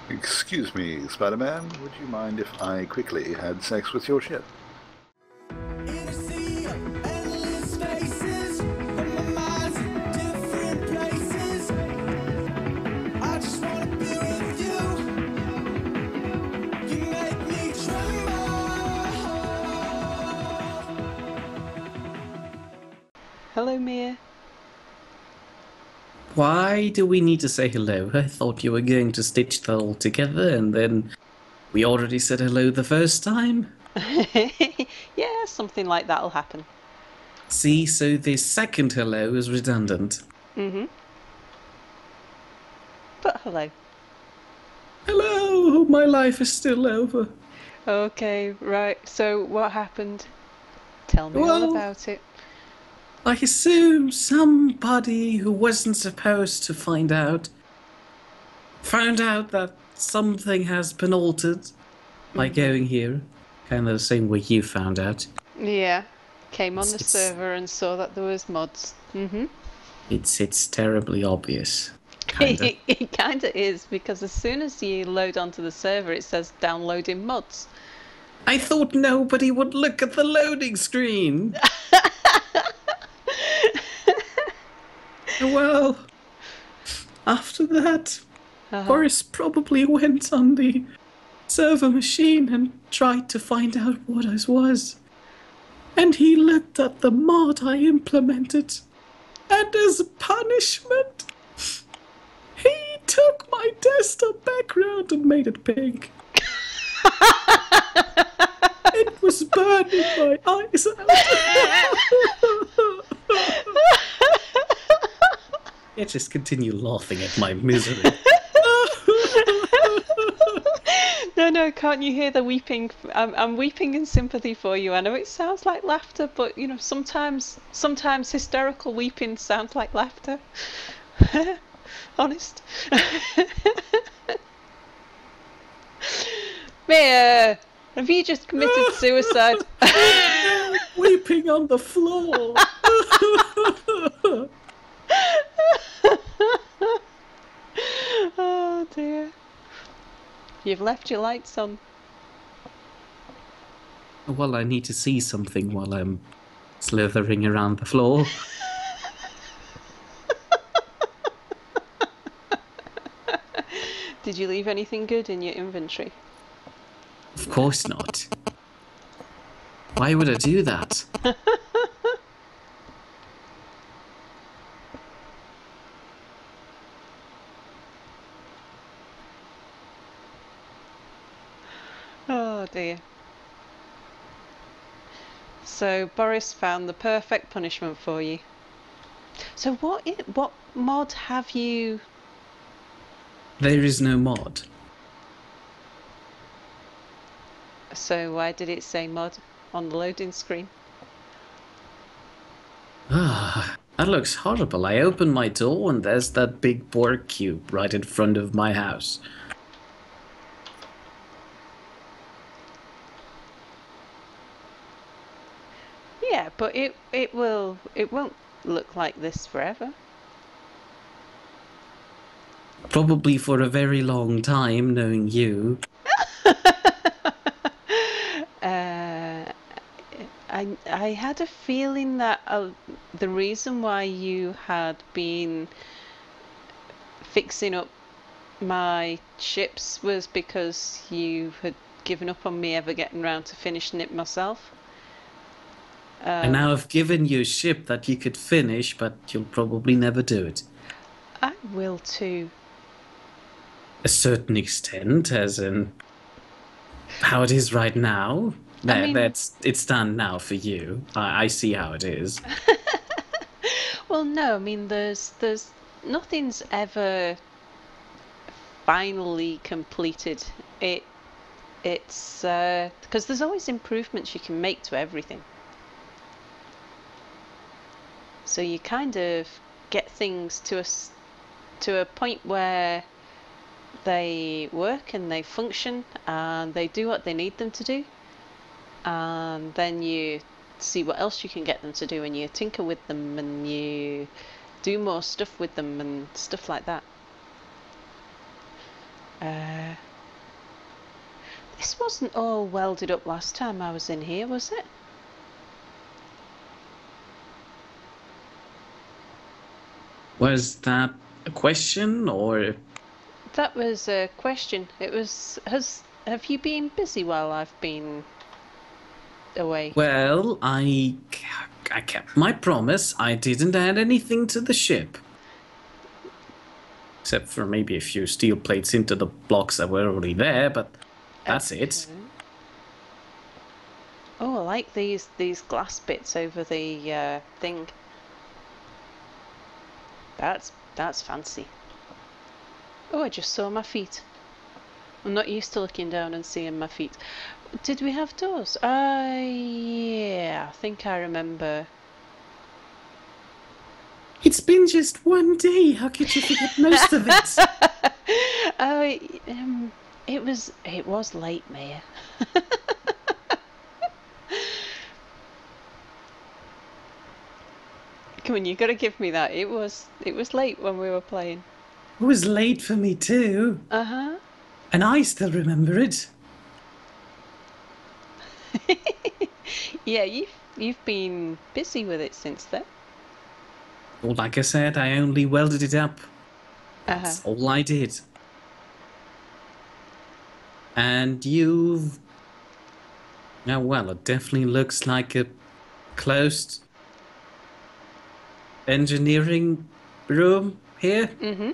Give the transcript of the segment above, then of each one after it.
Excuse me, Spider-Man, would you mind if I quickly had sex with your ship? Hello, Mia. Why do we need to say hello? I thought you were going to stitch that all together and then we already said hello the first time. Yeah, something like that'll happen. See, so the second hello is redundant. Mm-hmm. But hello. Hello, my life is still over. Okay, right. So what happened? Tell me all about it. I assume somebody who wasn't supposed to find out found out that something has been altered by going here. Kind of the same way you found out. Yeah. Came on the server and saw that there was mods. Mm-hmm. It's terribly obvious. Kinda. It kind of is, because as soon as you load onto the server, it says downloading mods. I thought nobody would look at the loading screen. Well, after that, Boris probably went on the server machine and tried to find out what I was. And he looked at the mod I implemented. And as a punishment, he took my desktop background and made it pink. It was burning my eyes out. I just continue laughing at my misery. No, can't you hear the weeping? I'm weeping in sympathy for you. I know it sounds like laughter, but you know, sometimes hysterical weeping sounds like laughter. Honest. Mia, have you just committed suicide? Weeping on the floor. Oh dear. You've left your lights on. Well, I need to see something while I'm slithering around the floor. Did you leave anything good in your inventory? Of course not. Why would I do that? Oh dear. So Boris found the perfect punishment for you. So what mod have you? There is no mod. So why did it say mod on the loading screen? Ah, that looks horrible. I open my door and there's that big Borg cube right in front of my house. Yeah, but it won't look like this forever. Probably for a very long time, knowing you. I had a feeling that the reason why you had been fixing up my ships was because you had given up on me ever getting round to finishing it myself. And now I've given you a ship that you could finish, but you'll probably never do it. I will too. A certain extent, as in how it is right now. It's done now for you. I see how it is. Well, no, I mean there's nothing's ever finally completed. It's because there's always improvements you can make to everything. So you kind of get things to a point where they work and they function and they do what they need them to do, and then you see what else you can get them to do and you tinker with them and you do more stuff with them and stuff like that. This wasn't all welded up last time I was in here, was it? Was that a question or? That was a question. It was, have you been busy while I've been away? Well, I kept my promise. I didn't add anything to the ship. Except for maybe a few steel plates into the blocks that were already there, but that's it. Oh, I like these glass bits over the thing. That's fancy. Oh, I just saw my feet. I'm not used to looking down and seeing my feet. Did we have doors? Yeah, I think I remember. It's been just one day. How could you forget most of it? It was late, Maya. Come on, you gotta give me that. It was late when we were playing. It was late for me too. Uh-huh. And I still remember it. Yeah, you've been busy with it since then. Well, like I said, I only welded it up. That's all I did. And you've... Oh, well, it definitely looks like a closed engineering room here. Mm-hmm.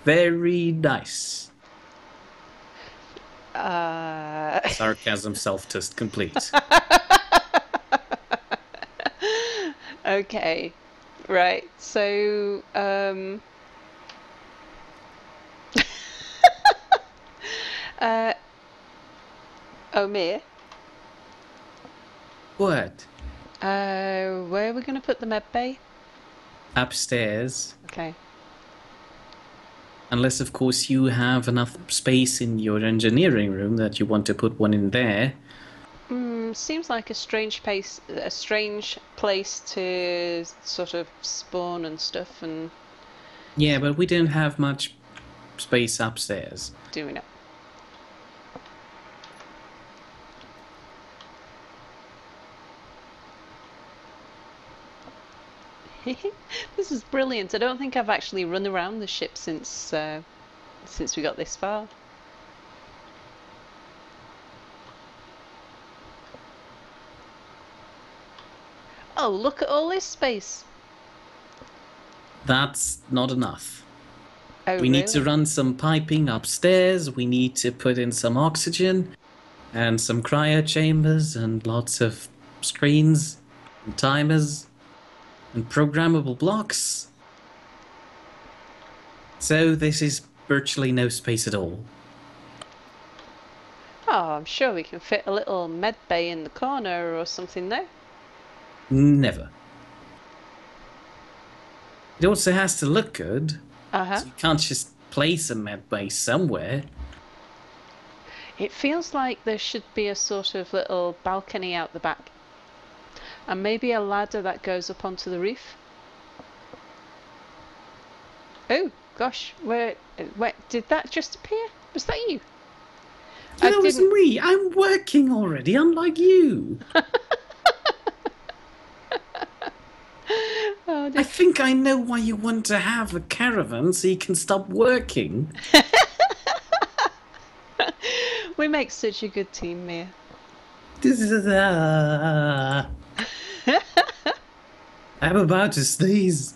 Very nice. Sarcasm self-test complete. Okay. Right. So, Omir. What? Where are we going to put the med bay? Upstairs. Okay. Unless, of course, you have enough space in your engineering room that you want to put one in there. Seems like a strange place to sort of spawn and stuff and... Yeah, but we don't have much space upstairs. Do we not? This is brilliant. I don't think I've actually run around the ship since we got this far. Oh, look at all this space. That's not enough. Oh, we need to run some piping upstairs. We need to put in some oxygen and some cryo chambers and lots of screens and timers and programmable blocks. So this is virtually no space at all. Oh, I'm sure we can fit a little med bay in the corner or something there. Never. It also has to look good. So you can't just place a med bay somewhere. It feels like there should be a sort of little balcony out the back. And maybe a ladder that goes up onto the roof. Oh, gosh. Where did that just appear? Was that you? That wasn't me. I'm working already, unlike you. Oh, I think I know why you want to have a caravan so you can stop working. We make such a good team, Mia. I'm about to sneeze.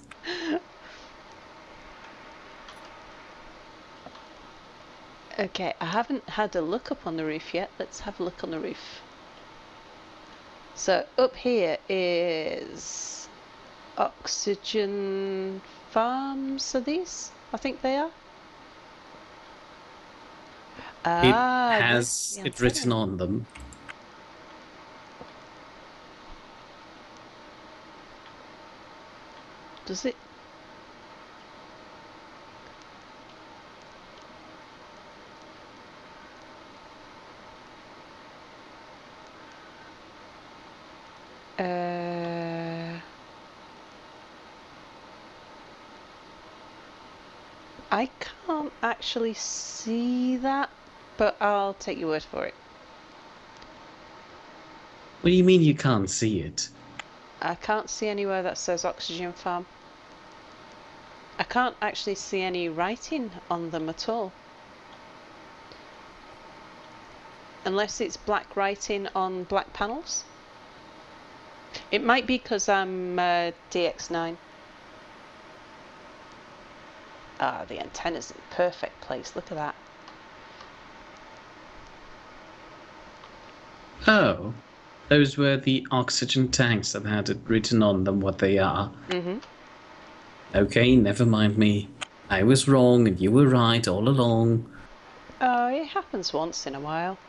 Okay, I haven't had a look up on the roof yet. Let's have a look on the roof. So up here is oxygen farms. Are these? I think they are. It has it written on them. Does it? I can't actually see that, but I'll take your word for it. What do you mean you can't see it? I can't see anywhere that says oxygen farm. I can't actually see any writing on them at all. Unless it's black writing on black panels. It might be because I'm DX9. Ah, the antenna's in perfect place. Look at that. Oh, those were the oxygen tanks that had it written on them what they are. Mm-hmm. Okay, never mind me. I was wrong and you were right all along. Oh, it happens once in a while.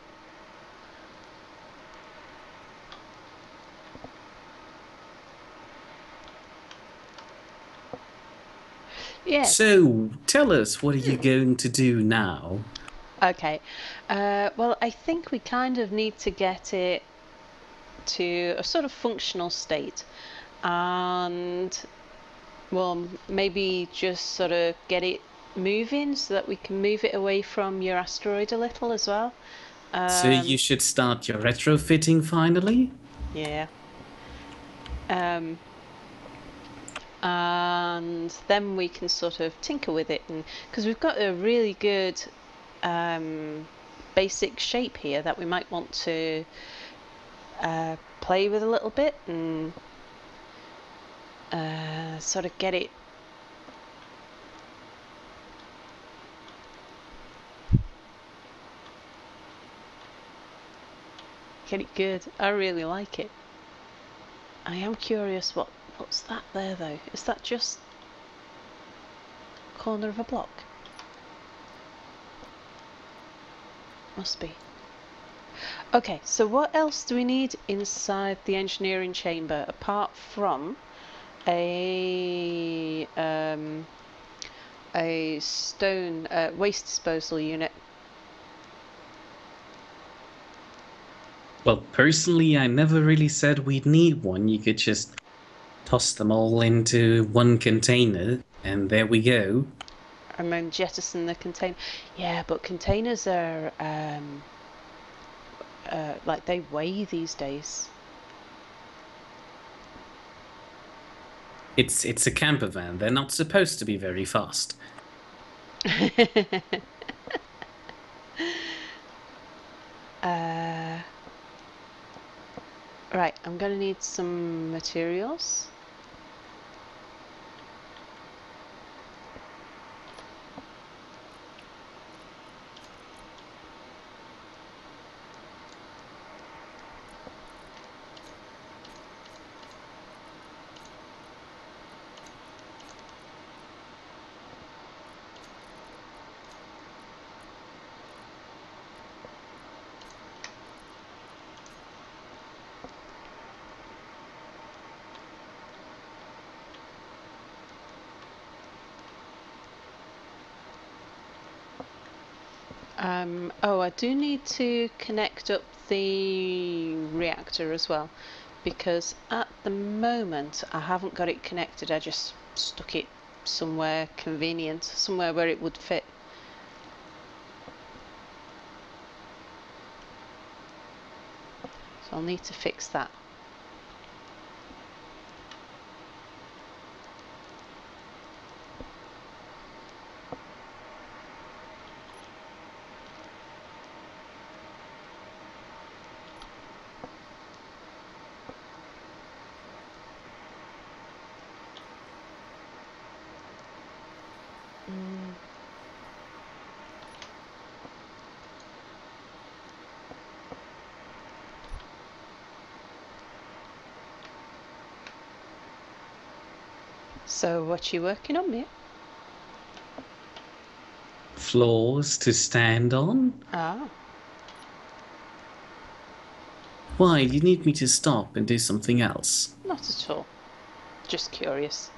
Yes. So, tell us, what are you going to do now? Okay. Well, I think we kind of need to get it to a sort of functional state. And, well, maybe just sort of get it moving so that we can move it away from your asteroid a little as well. So you should start your retrofitting finally? Yeah. And then we can sort of tinker with it, and because we've got a really good basic shape here that we might want to play with a little bit and sort of get it good. I really like it. I am curious what's that there though? Is that just a corner of a block? Must be. Okay, so what else do we need inside the engineering chamber apart from a stone waste disposal unit? Well, personally, I never really said we'd need one. You could just toss them all into one container, and there we go. And then jettison the container. Yeah, but containers are like they weigh these days. It's a camper van. They're not supposed to be very fast. Right, I'm gonna need some materials. Oh, I do need to connect up the reactor as well, because at the moment I haven't got it connected. I just stuck it somewhere convenient, somewhere where it would fit. So I'll need to fix that. So what you working on, mate? Floors to stand on? Ah. Why, you need me to stop and do something else? Not at all. Just curious.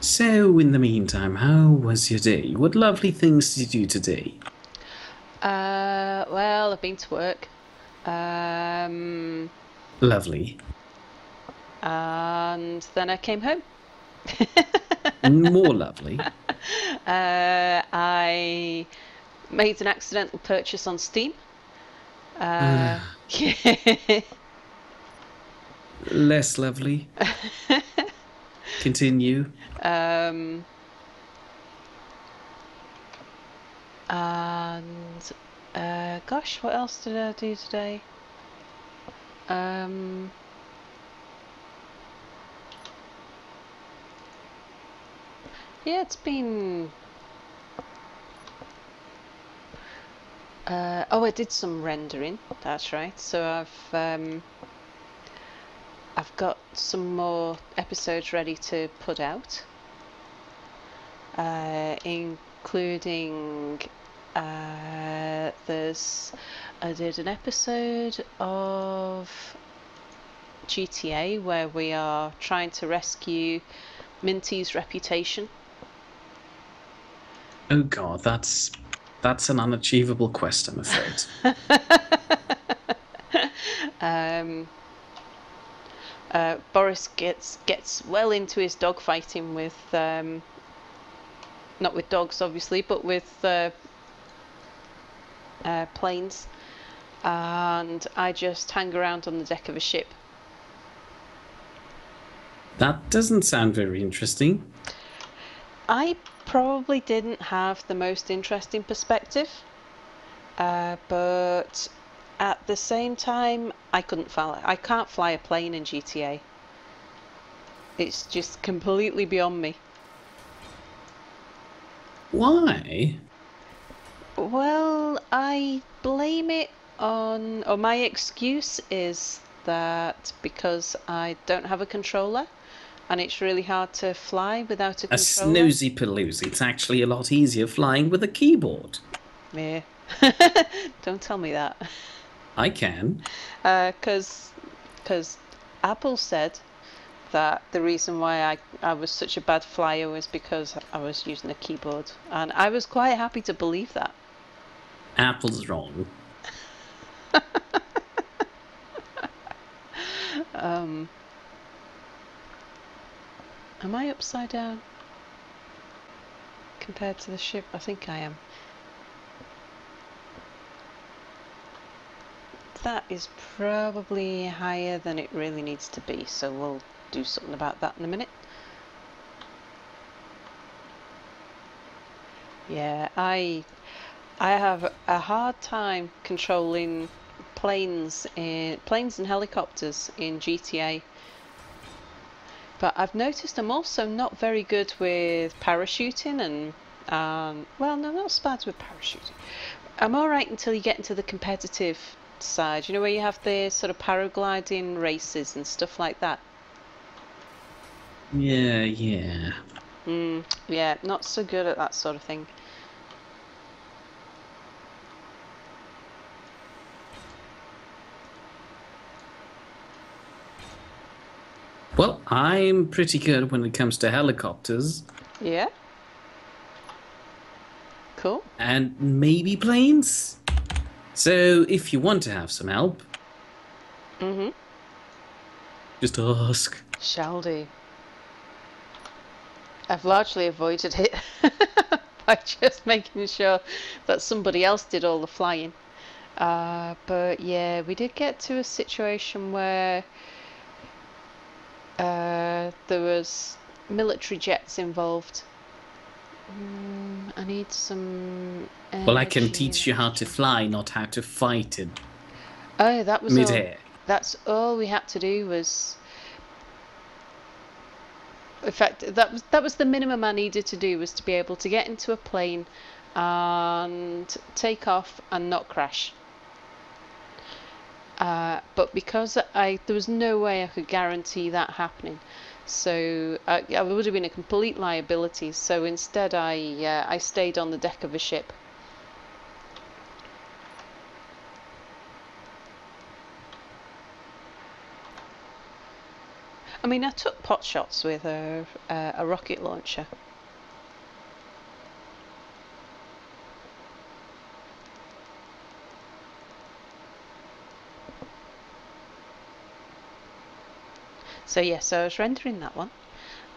So, in the meantime, how was your day? What lovely things did you do today? Well, I've been to work. Lovely. And then I came home. More lovely. I made an accidental purchase on Steam. Less lovely. Continue. And gosh, what else did I do today? Yeah, it's been. Oh, I did some rendering. That's right. So I've got some more episodes ready to put out, including I did an episode of GTA where we are trying to rescue Minty's reputation. Oh god, that's an unachievable quest, I'm afraid. Boris gets well into his dog fighting with not with dogs obviously, but with planes, and I just hang around on the deck of a ship. That doesn't sound very interesting. I probably didn't have the most interesting perspective, but at the same time, I can't fly a plane in GTA. It's just completely beyond me. Why? Well, I blame it on, or my excuse is that because I don't have a controller, and it's really hard to fly without a controller. A snoozy paloozy. It's actually a lot easier flying with a keyboard. Yeah. Don't tell me that. I can. Because Apple said that the reason why I was such a bad flyer was because I was using a keyboard, and I was quite happy to believe that. Apple's wrong. Am I upside down compared to the ship? I think I am. That is probably higher than it really needs to be, so we'll do something about that in a minute. Yeah, I have a hard time controlling planes and helicopters in GTA. But I've noticed I'm also not very good with parachuting and well, no, not so bad with parachuting. I'm alright until you get into the competitive side, you know, where you have the sort of paragliding races and stuff like that. Yeah. Yeah, not so good at that sort of thing. Well, I'm pretty good when it comes to helicopters. Yeah. Cool. And maybe planes. So, if you want to have some help, just ask. Shall do. I've largely avoided it by just making sure that somebody else did all the flying. But yeah, we did get to a situation where there was military jets involved. I need some energy. Well, I can teach you how to fly, not how to fight it. Oh, that was mid-air. That's all we had to do was. In fact, that was the minimum I needed to do, was to be able to get into a plane and take off and not crash. But because there was no way I could guarantee that happening, so I would have been a complete liability. So instead, I stayed on the deck of a ship. I mean, I took pot shots with a rocket launcher. So yeah, so I was rendering that one,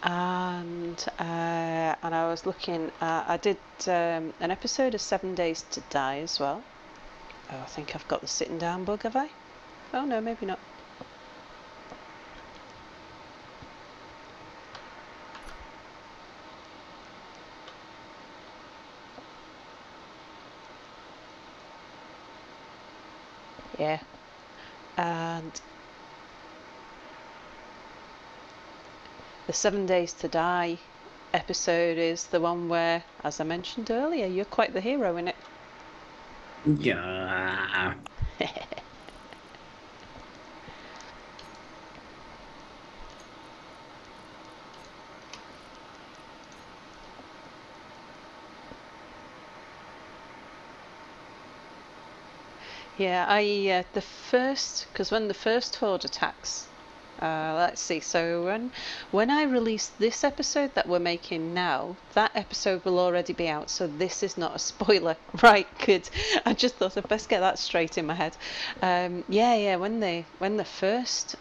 and I was looking. I did an episode of 7 Days to Die as well. Oh, I think I've got the sitting down bug, have I? Oh no, maybe not. Yeah, and the 7 Days to Die episode is the one where, as I mentioned earlier, you're quite the hero in it. Yeah. Yeah, because when the first horde attacks, let's see. So when I release this episode that we're making now, that episode will already be out. So this is not a spoiler, right? Good. I just thought I'd best get that straight in my head. Yeah. When the first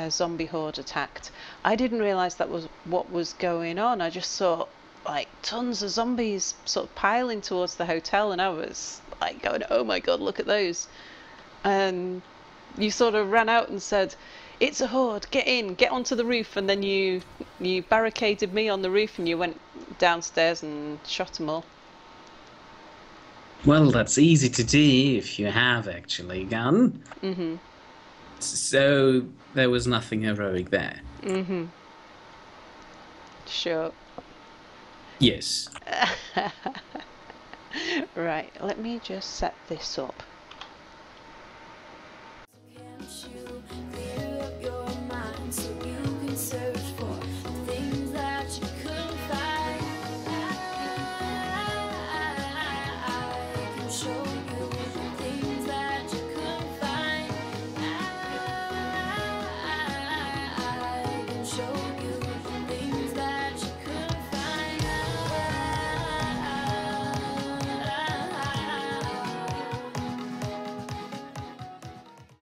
zombie horde attacked, I didn't realise that was what was going on. I just saw like tons of zombies sort of piling towards the hotel, and I was like going, oh my god, look at those. And you sort of ran out and said, it's a horde, get in, get onto the roof, and then you barricaded me on the roof and you went downstairs and shot them all. Well, that's easy to do if you have actually a gun. Mm-hmm. So there was nothing heroic there. Mm-hmm. Sure. Yes. Right, let me just set this up.